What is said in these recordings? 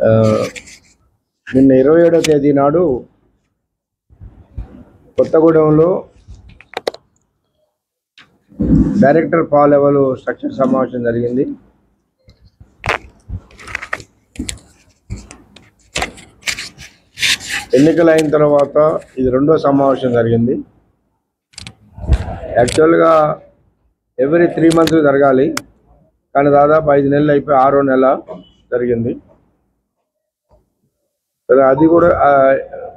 ఆ, నిన్న 27వ తేదీ నాడు కొత్తగూడెంలో డైరెక్టర్ పా లెవెల్ స్ట్రక్చర్ సమావేశం జరిగింది. ఎన్నికలు అయిన తర్వాత ఇది రెండో సమావేశం జరిగింది. యాక్చువల్గా ఎవ్రీ 3 months జరగాలి, కానీ దాదాపు 5 నెలలు అయిపోయి 6వ నెల జరిగింది. అది కూడా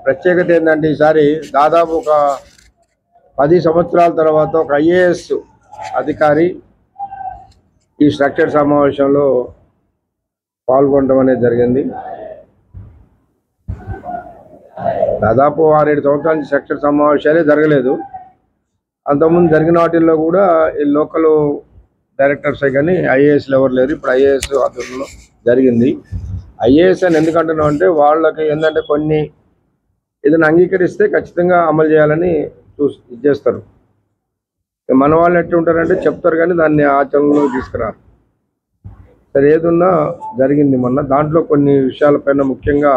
ప్రత్యేకత ఏంటంటే ఈసారి దాదాపు ఒక 10 సంవత్సరాల తర్వాత ఒక IAS అధికారి ఈ స్ట్రక్చర్ సమావేశంలో పాల్గొనడం అనేది జరిగింది. దాదాపు 6-7 సంవత్సరాల నుంచి స్ట్రక్చర్ సమావేశాలే జరగలేదు. అంతకుముందు జరిగిన వాటిల్లో కూడా ఈ లోకల్ డైరెక్టర్సే కానీ IASలు ఎవరు లేరు. ఇప్పుడు IAS ఆధ్వర్యంలో జరిగింది. IAS అని ఎందుకంటున్నాం అంటే వాళ్ళకి ఏంటంటే కొన్ని ఏదైనా అంగీకరిస్తే ఖచ్చితంగా అమలు చేయాలని చేస్తారు. మన వాళ్ళు ఎట్లా ఉంటారంటే చెప్తారు కానీ దాన్ని ఆచరణలో తీసుకురారు. సరే, ఏదున్నా జరిగింది మొన్న. దాంట్లో కొన్ని విషయాలపైన ముఖ్యంగా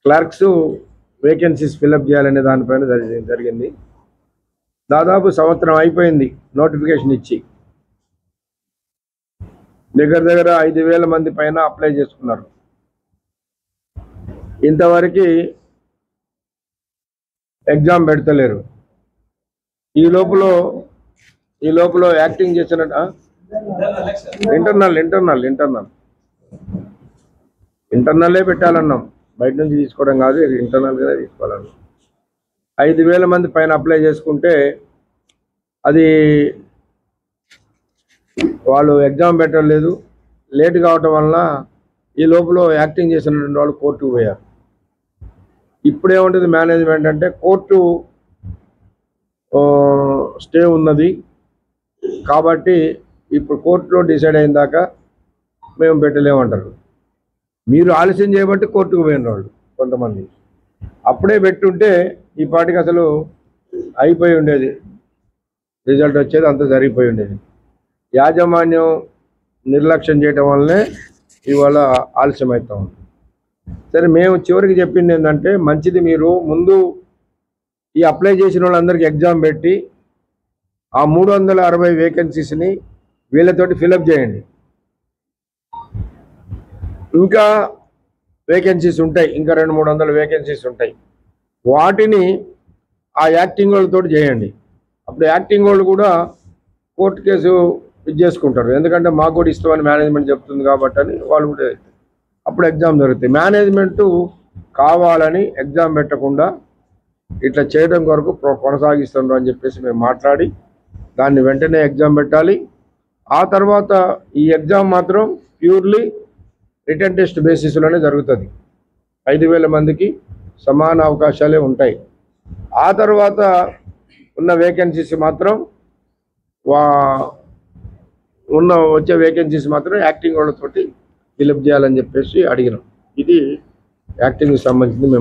క్లర్క్స్ వేకెన్సీస్ ఫిలప్ చేయాలనే దానిపైన జరిగింది. దాదాపు సంవత్సరం అయిపోయింది నోటిఫికేషన్ ఇచ్చి. దగ్గర 5,000 మంది పైన అప్లై చేసుకున్నారు. ఇంతవరకు ఎగ్జామ్ పెడతలేరు. ఈ లోపల యాక్టింగ్ చేసిన ఇంటర్నల్లే పెట్టాలన్నాం. బయట నుంచి తీసుకోవడం కాదు, ఇంటర్నల్గానే తీసుకోవాలన్నాం. 5,000 మంది పైన అప్లై చేసుకుంటే అది వాళ్ళు ఎగ్జామ్ పెట్టలేదు. లేట్ కావటం వలన ఈ లోపల యాక్టింగ్ చేసినటువంటి వాళ్ళు కోర్టుకు పోయారు. ఇప్పుడేముంటుంది మేనేజ్మెంట్ అంటే కోర్టు స్టే ఉన్నది కాబట్టి ఇప్పుడు కోర్టులో డిసైడ్ అయిన దాకా మేము పెట్టలేమంటారు. మీరు ఆలస్యం చేయబట్టి కోర్టుకు పోయిన వాళ్ళు కొంతమంది. అప్పుడే పెట్టుంటే ఈ పాటికి అసలు అయిపోయి ఉండేది, రిజల్ట్ వచ్చేది, అంతా జరిగిపోయి ఉండేది. యాజమాన్యం నిర్లక్ష్యం చేయటం వల్లనే ఇవాళ ఆలస్యం అవుతా ఉంది. సరే, మేము చివరికి చెప్పింది ఏంటంటే మంచిది, మీరు ముందు ఈ అప్లై చేసిన వాళ్ళందరికీ ఎగ్జామ్ పెట్టి ఆ 360 వేకెన్సీస్ని వీళ్ళతోటి ఫిలప్ చేయండి. ఇంకా వేకెన్సీస్ ఉంటాయి, ఇంకా 200-300 వేకెన్సీస్ ఉంటాయి. వాటిని ఆ యాక్టింగ్ వాళ్ళతో చేయండి. అప్పుడు యాక్టింగ్ వాళ్ళు కూడా కోర్టు కేసు చేసుకుంటారు. ఎందుకంటే మాకు కూడా ఇష్టమని మేనేజ్మెంట్ చెప్తుంది కాబట్టి అని వాళ్ళు కూడా అప్పుడు ఎగ్జామ్ జరుగుతాయి. మేనేజ్మెంట్ కావాలని ఎగ్జామ్ పెట్టకుండా ఇట్లా చేయడం కొరకు కొనసాగిస్తున్నారు అని చెప్పేసి మేము మాట్లాడి దాన్ని వెంటనే ఎగ్జామ్ పెట్టాలి. ఆ తర్వాత ఈ ఎగ్జామ్ మాత్రం ప్యూర్లీ రిటన్ టెస్ట్ బేసిస్లోనే జరుగుతుంది. 5,000 మందికి సమాన అవకాశాలే ఉంటాయి. ఆ తర్వాత ఉన్న వేకెన్సీస్ మాత్రం వచ్చే వేకెన్సీస్ మాత్రం యాక్టింగ్ వాళ్ళతోటి ఫిలప్ చేయాలని చెప్పేసి అడిగినాం. ఇది యాక్టింగ్కి సంబంధించింది.